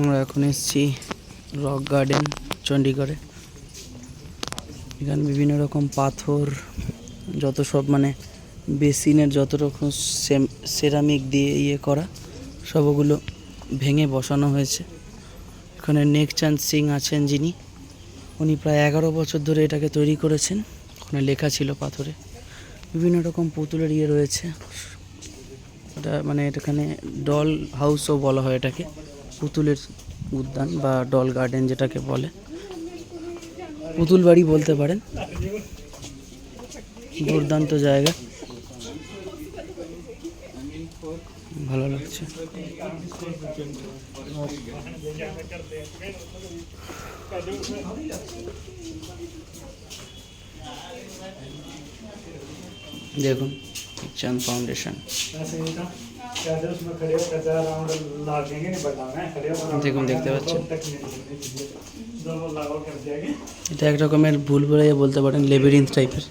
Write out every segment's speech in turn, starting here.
আমরা এখন এসেছি রক গার্ডেন চণ্ডীগড়ে। এখানে বিভিন্ন রকম পাথর, যত সব মানে বেসিনের যত রকম সেরামিক দিয়ে করা সবগুলো ভেঙে বসানো হয়েছে। এখানে নেকচাঁদ সিং আছেন যিনি, উনি প্রায় 11 বছর ধরে এটাকে তৈরি করেছেন। ওখানে লেখা ছিল পাথরে। বিভিন্ন রকম পুতুলের রয়েছে। এটা মানে এখানে ডল হাউসও বলা হয় এটাকে, পুতুলের উদ্যান বা ডল গার্ডেন যেটাকে বলে, পুতুল বাড়ি বলতে পারেন। দুর্দান্ত জায়গা, ভালো লাগছে। দেখুন চাঁদ ফাউন্ডেশন, দেখুন দেখতে পাচ্ছেন। এটা এক রকমের ভুলভুলাইয়া বলতে পারেন, লেবিরিন্থ টাইপের।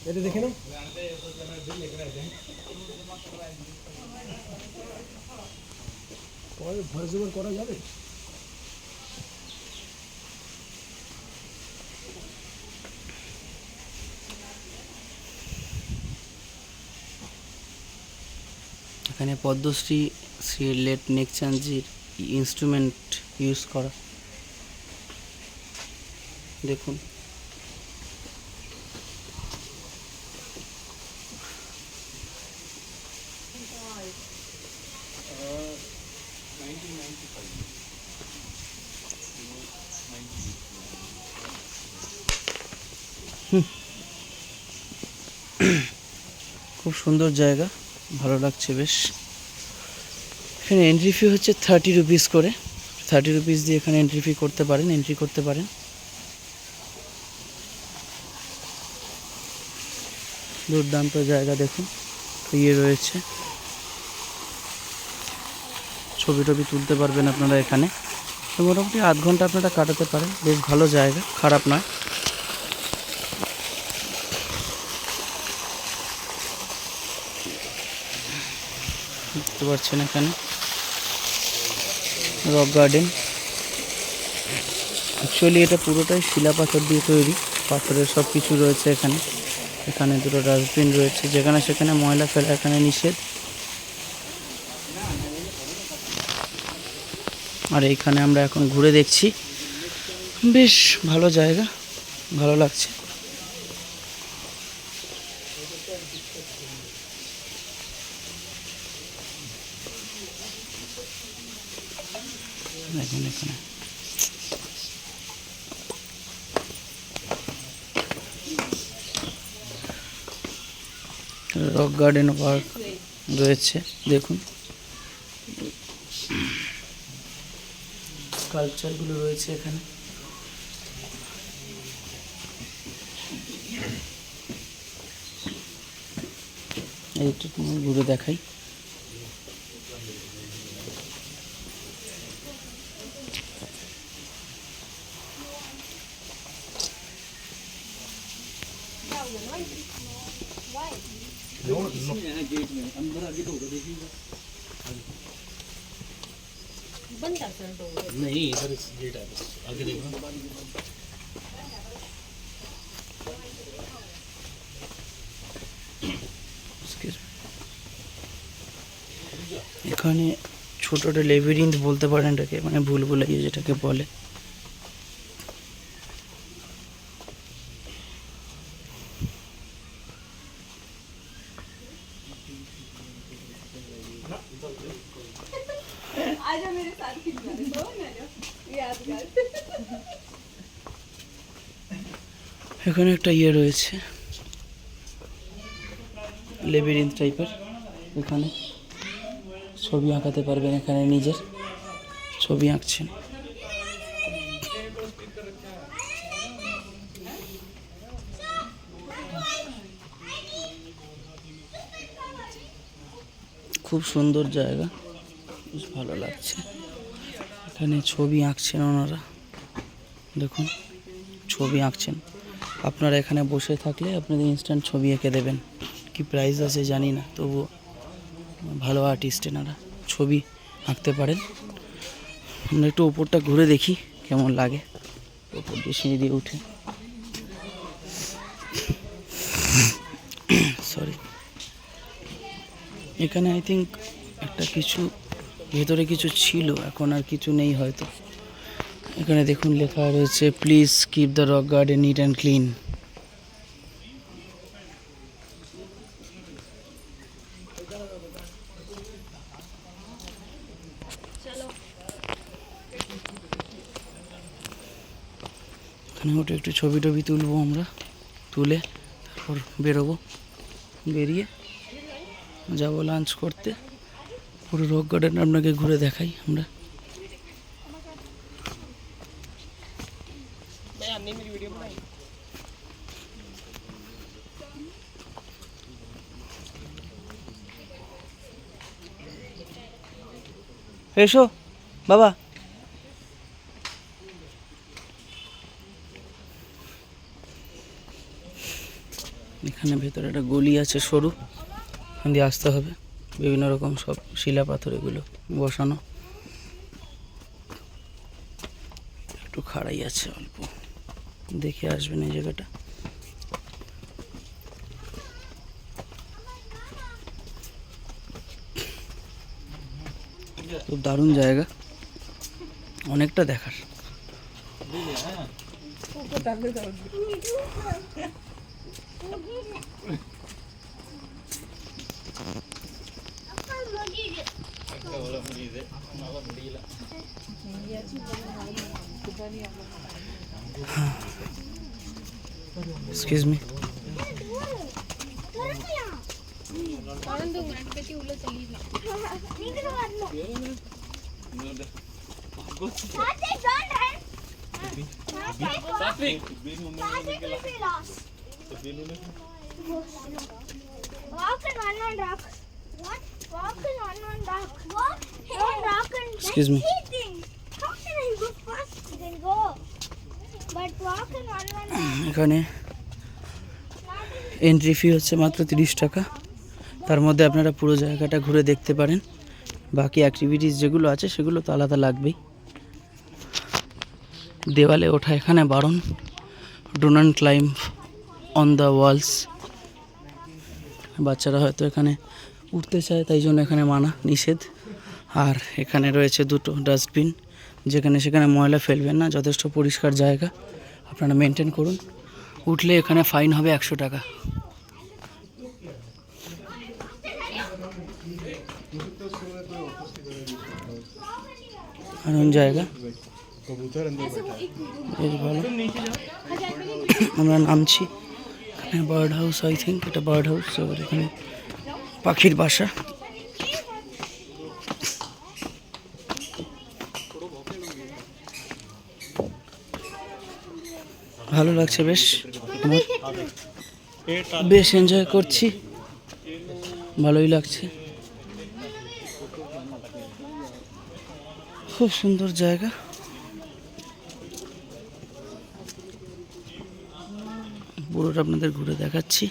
এটা দেখে না ভয়েস ওভার করা যাবে। এখানে পদ্মশ্রী শ্রী লেট নেকচাঁদজির ইনস্ট্রুমেন্ট ইউজ করা, দেখুন। খুব সুন্দর জায়গা, ভালো লাগছে বেশ। এখানে এন্ট্রি ফি হচ্ছে 30 রুপিস করে। 30 রুপিস দিয়ে এখানে এন্ট্রি করতে পারেন। দুর্দান্ত জায়গা, দেখুন রয়েছে। ছবি টবি তুলতে পারবেন আপনারা এখানে। মোটামুটি আধ ঘন্টা আপনারা কাটাতে পারেন, বেশ ভালো জায়গা, খারাপ নয়। দেখতে পাচ্ছেন এখানে রক গার্ডেন। অ্যাকচুয়ালি এটা পুরোটাই শিলা পাথর দিয়ে তৈরি, পাথরের সব কিছু রয়েছে এখানে। এখানে দুটো ডাস্টবিন রয়েছে, যেখানে সেখানে ময়লা ফেলা এখানে নিষেধ। আর এইখানে আমরা এখন ঘুরে দেখছি, বেশ ভালো জায়গা, ভালো লাগছে। দেখুন এখানে রক গার্ডেন পার্ক রয়েছে, দেখুন স্কাল্পচারগুলো রয়েছে এখানে। এইটা ঘুরে দেখাই। नहीं इधर गेट है, बस आगे देखो। এখানে ছোটটা লেবিরিন্থ বলতে পারেন এটাকে, মানে ভুলভুলাইয়া যেটাকে বলে। आजा मेरे साथ खिलवाने दो ना, यादगार। এখানে একটা রয়েছে লেবিরিন্থ টাইপের। এখানে ছবি আঁকাতে পারবেন, এখানে নিজের ছবি আঁকছেন। খুব সুন্দর জায়গা, বেশ ভালো লাগছে। এখানে ছবি আঁকছেন ওনারা। দেখুন ছবি আঁকছেন। আপনারা এখানে বসে থাকলে আপনাদের ইনস্ট্যান্ট ছবি এঁকে দেবেন। কি প্রাইস আছে জানি না, তবুও ভালো আর্টিস্ট এনারা, ছবি আঁকতে পারেন। আমরা একটু ওপরটা ঘুরে দেখি কেমন লাগে, ওপর দিয়ে সিঁড়ি দিয়ে উঠে। সরি, এখানে আই থিঙ্ক একটা কিছু ভেতরে কিছু ছিল, এখন আর কিছু নেই হয়তো। এখানে দেখুন লেখা রয়েছে please keep the rock garden neat and clean. এখানে ওটা একটু ছবি টবি তুলবো আমরা, তুলে তারপর বেরোবো, বেরিয়ে যাবো লাঞ্চ করতে। পুরো রক গার্ডেন আপনাকে ঘুরে দেখাই আমরা। এসো বাবা। এখানে ভেতরে একটা গলি আছে সরু, এখান দিয়ে আসতে হবে। বিভিন্ন রকম সব শিলা পাথর এগুলো বসানো, একটু খাড়াই আছে অল্প, দেখে আসবেন এই জায়গাটা। খুব দারুণ জায়গা, অনেকটা দেখার। Excuse me. Excuse me. এখানে এন্ট্রি ফি হচ্ছে মাত্র 30 টাকা। তার মধ্যে আপনারা পুরো জায়গাটা ঘুরে দেখতে পারেন। বাকি অ্যাক্টিভিটিস যেগুলো আছে সেগুলো তো আলাদা লাগবেই। দেওয়ালে ওঠা এখানে বারণ, do not climb on the walls. বাচ্চারা হয়তো এখানে উঠতে চায়, তাই জন্য এখানে মানা, নিষেধ। আর এখানে রয়েছে দুটো ডাস্টবিন, যেখানে সেখানে ময়লা ফেলবেন না, যথেষ্ট পরিষ্কার জায়গা আপনারা মেনটেন করুন। উঠলে এখানে ফাইন হবে 100 টাকা। কারণ জায়গা বেশ ভালো। আমরা নামছি, এখানে বার্ড হাউস, আই থিঙ্ক এটা বার্ড হাউস, এখানে পাখির বাসা। ভালো লাগছে বেশ, বেশ এনজয় করছি, ভালোই লাগছে। খুব সুন্দর জায়গা। পুরোটা আপনাদের ঘুরে দেখাচ্ছি।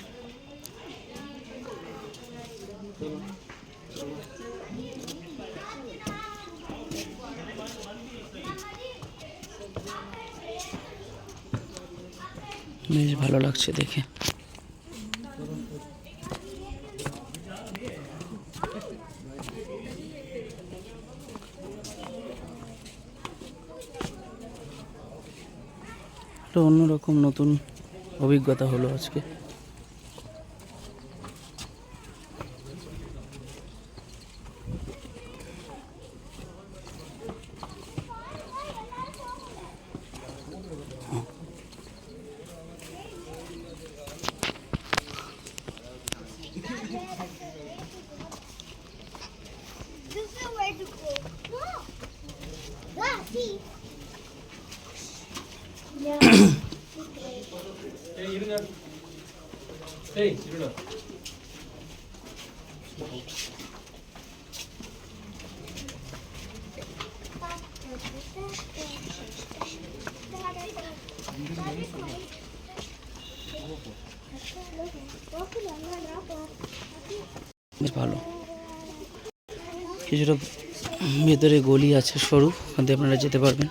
বেশ ভালো লাগছে দেখে। একটা অন্যরকম নতুন অভিজ্ঞতা হলো আজকে। This is where to go. No. Yeah, see. Yeah. ஏய் இருங்க. ஏய் இருடா. বেশ ভালো। কিছুটা ভেতরে গলি আছে সরু, ওখান দিয়ে আপনারা যেতে পারবেন।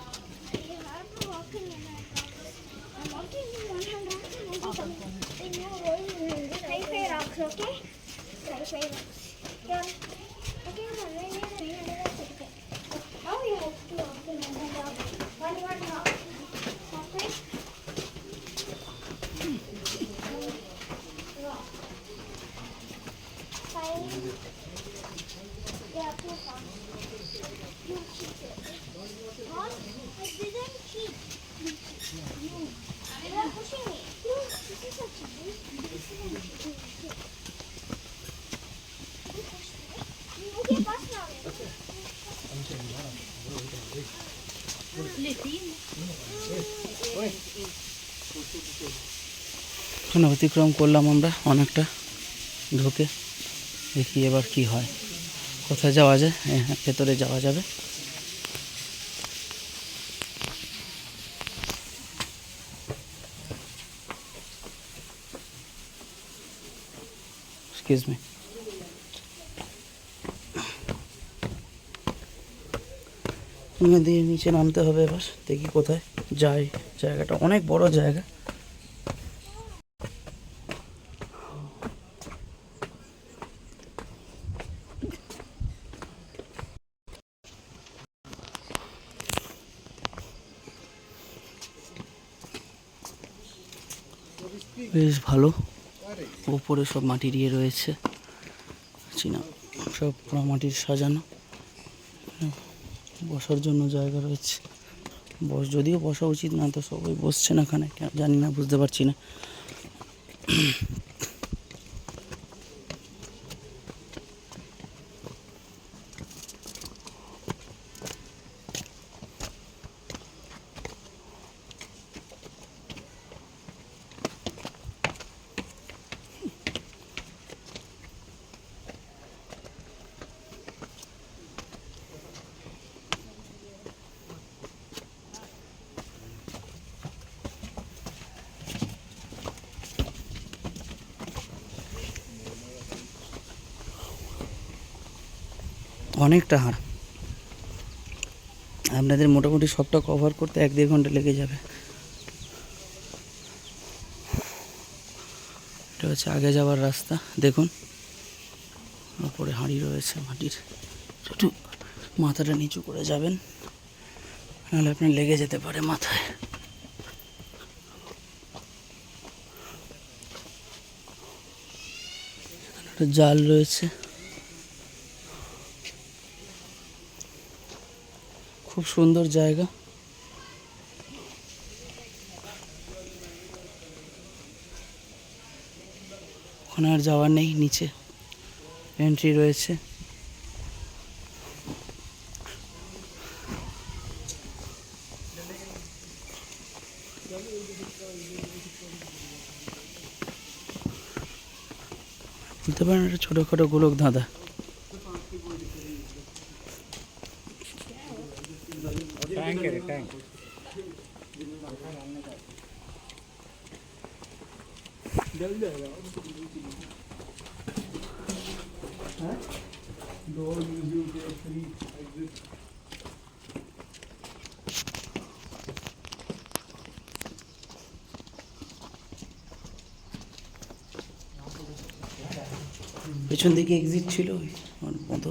Yeah, too far. You keep it. What? I didn't keep. You. You are pushing me. No, this is a cheese. This is a cheese. You push me. Okay, pass now. এখন অতিক্রম করলাম আমরা অনেকটা, ঢুকে দেখি এবার কি হয়, কোথায় যাওয়া যায়। হ্যাঁ, ভেতরে যাওয়া যাবে। Excuse me. দিয়ে নিচে নামতে হবে এবার, দেখি কোথায় যাই। জায়গাটা অনেক বড় জায়গা। বেশ ভালো, উপরে সব মাটির ইয়ে রয়েছে, চীনা সব মাটির সাজানো, বসার জন্য জায়গা রয়েছে। যদিও বসা উচিত না, তো সবাই বসছে না এখানে, কেন জানি না, বুঝতে পারছি না। অনেকটা হাঁট, আপনাদের মোটামুটি সবটা কভার করতে 1-1.5 ঘন্টা লেগে যাবে। এটা হচ্ছে আগে যাওয়ার রাস্তা। দেখুন উপরে হাঁড়ি রয়েছে মাটির, একটু মাথাটা নিচু করে যাবেন, নাহলে আপনার লেগে যেতে পারে মাথায়। একটা জাল রয়েছে, খুব সুন্দর জায়গা। ওখানে আর যাওয়ার নেই, নিচে এন্ট্রি রয়েছে। বলতে পারেন একটা ছোটোখাটো গোলক ধাঁধা। পেছন দিকে এক্সিট ছিল ওই মতো।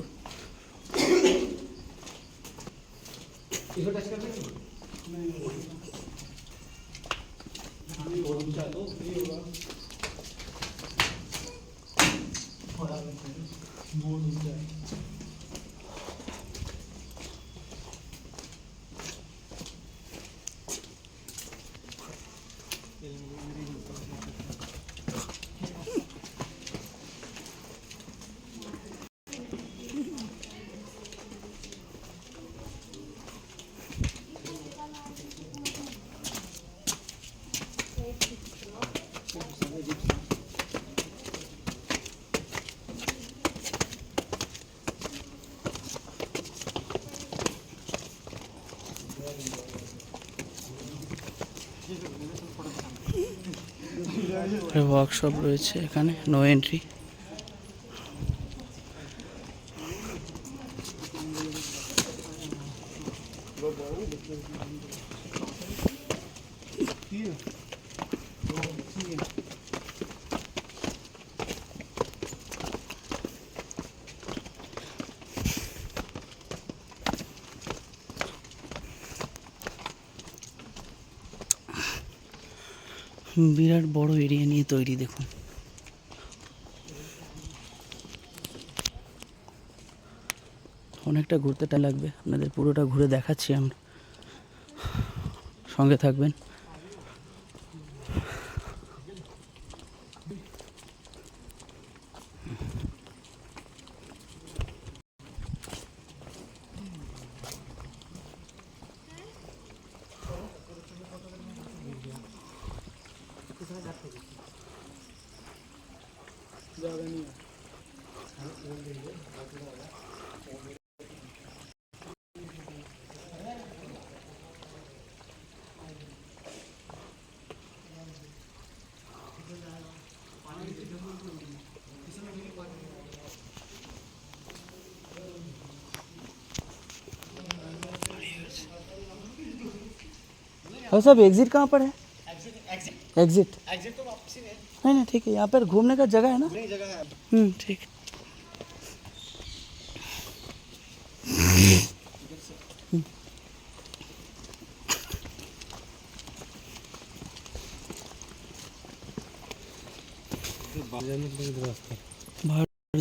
ওয়ার্কশপ রয়েছে এখানে, নো এন্ট্রি। বিরাট বড় এরিয়া নিয়ে তৈরি দেখুন। অনেকটা ঘুরতে টাইম লাগবে, আপনাদের পুরোটা ঘুরে দেখাচ্ছি আমরা, সঙ্গে থাকবেন। और साहब एग्जिट कहाँ पर है? एग्जिट तो वापसी में नहीं नहीं ठीक है, यहाँ पर घूमने का जगह है ना? जगह है। ठीक।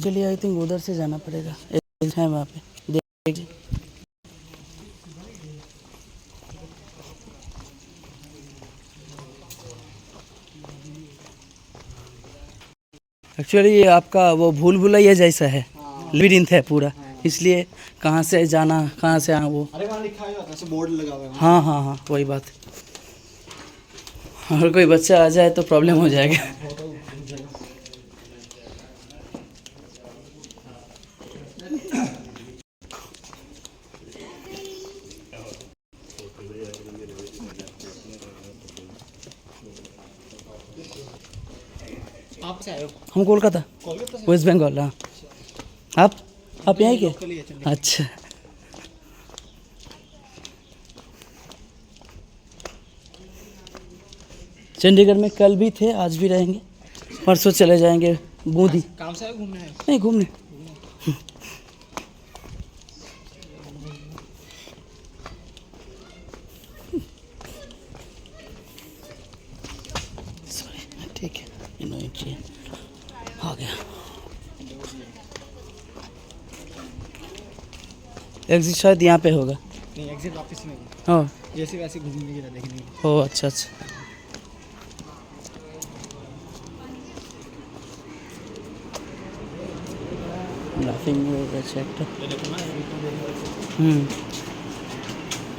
चलिए आई थिंक उधर से जाना पड़ेगा, एक है वहाँ पे देख। एक्चुअली ये आपका वो भूल भुलैया जैसा है, लेबिरिंथ है पूरा, इसलिए कहाँ से जाना कहाँ से आना वो। अरे वहाँ लिखा है ऐसे बोर्ड लगा हुआ है। हाँ हाँ हाँ वही बात है, अगर कोई बच्चा आ जाए तो प्रॉब्लम हो जाएगा। आप से आए हो? हम कोलकाता, वेस्ट बंगाल। हाँ आप यहीं के? अच्छा। चंडीगढ़ में कल भी थे, आज भी रहेंगे, परसों चले जाएंगे बूंदी। काम से आए घूमने आए? नहीं घूमने। ठीक है, आ गया। एग्जिट शायद यहाँ पे होगा। नहीं एग्जिट वापस में हाँ जैसे वैसे घूमने की देखने की। हो अच्छा अच्छा। লাফিং রয়েছে একটা,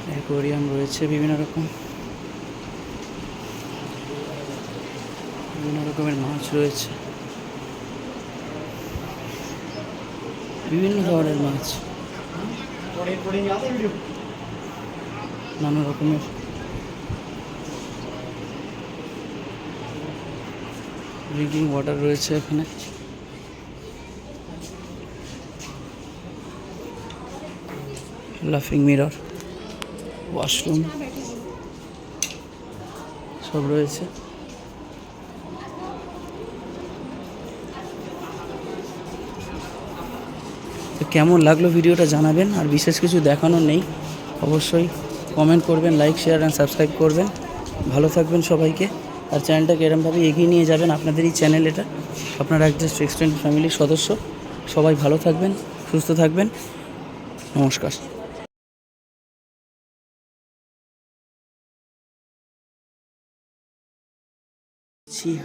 অ্যাকোয়ারিয়াম রয়েছে বিভিন্ন রকমের মাছ রয়েছে, বিভিন্ন ধরনের মাছ, নানা রকমের ড্রিঙ্কিং ওয়াটার রয়েছে এখানে। লাফিং মিরর, ওয়াশরুম সব রয়েছে। তো কেমন লাগলো ভিডিওটা জানাবেন, আর বিশেষ কিছু দেখানোর নেই, অবশ্যই কমেন্ট করবেন, লাইক শেয়ার অ্যান্ড সাবস্ক্রাইব করবেন। ভালো থাকবেন সবাইকে, আর চ্যানেলটাকে এরমভাবে এগিয়ে নিয়ে যাবেন, আপনাদেরই চ্যানেল এটা, আপনারা জাস্ট এক্সটেন্ডেড ফ্যামিলির সদস্য। সবাই ভালো থাকবেন, সুস্থ থাকবেন, নমস্কার।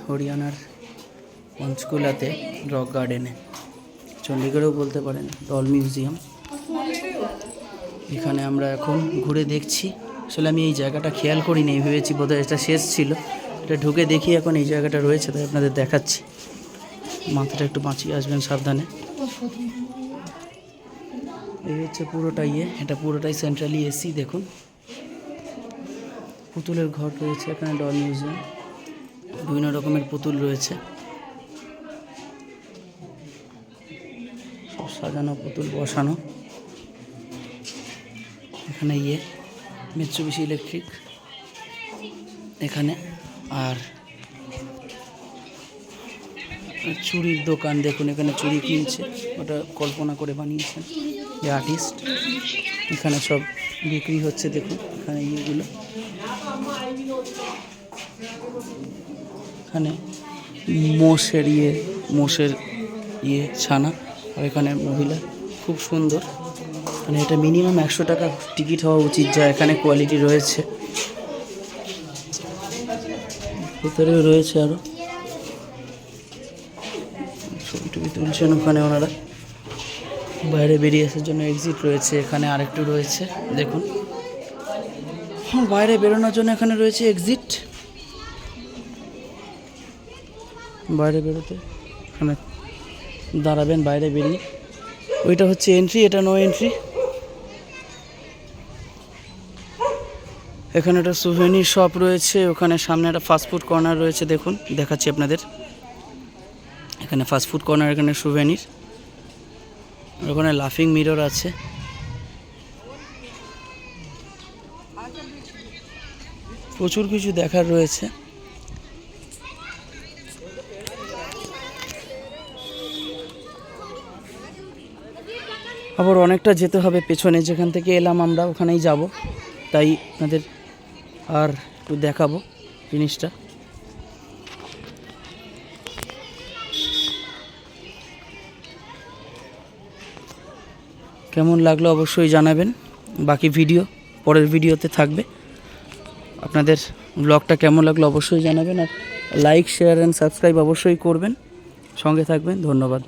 হরিয়ানার পঞ্চকুলাতে রক গার্ডেনে, চণ্ডীগড়েও বলতে পারেন, ডল মিউজিয়াম। এখানে আমরা এখন ঘুরে দেখছি, আসলে আমি এই জায়গাটা খেয়াল করিনি, ভেবেছি বোধহয় এটা শেষ ছিল, এটা ঢুকে দেখি এখন এই জায়গাটা রয়েছে, তাই আপনাদের দেখাচ্ছি। মাথাটা একটু বাঁচিয়ে আসবেন সাবধানে। এই হচ্ছে পুরোটাই এটা পুরোটাই সেন্ট্রালি এসি। দেখুন পুতুলের ঘর রয়েছে এখানে, ডল মিউজিয়াম, বিভিন্ন রকমের পুতুল রয়েছে, সব সাজানো পুতুল বসানো। এখানে মিৎসুবিশি ইলেকট্রিক এখানে। আর চুড়ির দোকান দেখুন, এখানে চুড়ি কিনছে, ওটা কল্পনা করে বানিয়েছেন যে আর্টিস্ট। এখানে সব বিক্রি হচ্ছে দেখুন, এখানে ইয়েগুলো। এখানে মোষের ছানা। আর এখানে মহিলা, খুব সুন্দর। মানে এটা মিনিমাম 100 টাকা টিকিট হওয়া উচিত, যা এখানে কোয়ালিটি রয়েছে। ভিতরেও রয়েছে আরও ছবি টবি তুলছেন ওখানে ওনারা। বাইরে বেরিয়ে আসার জন্য এক্সিট রয়েছে, এখানে আরেকটু রয়েছে দেখুন। বাইরে বেরোনোর জন্য এখানে রয়েছে এক্সিট। বাইরে বেরোতে এখানে দাঁড়াবেন বাইরে বেরিয়ে। ওইটা হচ্ছে এন্ট্রি, এটা নো এন্ট্রি। এখানে একটা সুভেনির শপ রয়েছে, ওখানে সামনে একটা ফাস্টফুড কর্নার রয়েছে দেখুন, দেখাচ্ছি আপনাদের। এখানে ফাস্টফুড কর্নার, এখানে সুভেনির, ওখানে লাফিং মিরর আছে। প্রচুর কিছু দেখার রয়েছে। আবার অনেকটা যেতে হবে পেছনে, যেখান থেকে এলাম আমরা ওখানেই যাব, তাই আপনাদের আর একটু দেখাবো জিনিসটা। কেমন লাগলো অবশ্যই জানাবেন। বাকি ভিডিও পরের ভিডিওতে থাকবে। আপনাদের ব্লগটা কেমন লাগলো অবশ্যই জানাবেন, আর লাইক, শেয়ার অ্যান্ড সাবস্ক্রাইব অবশ্যই করবেন। সঙ্গে থাকবেন। ধন্যবাদ।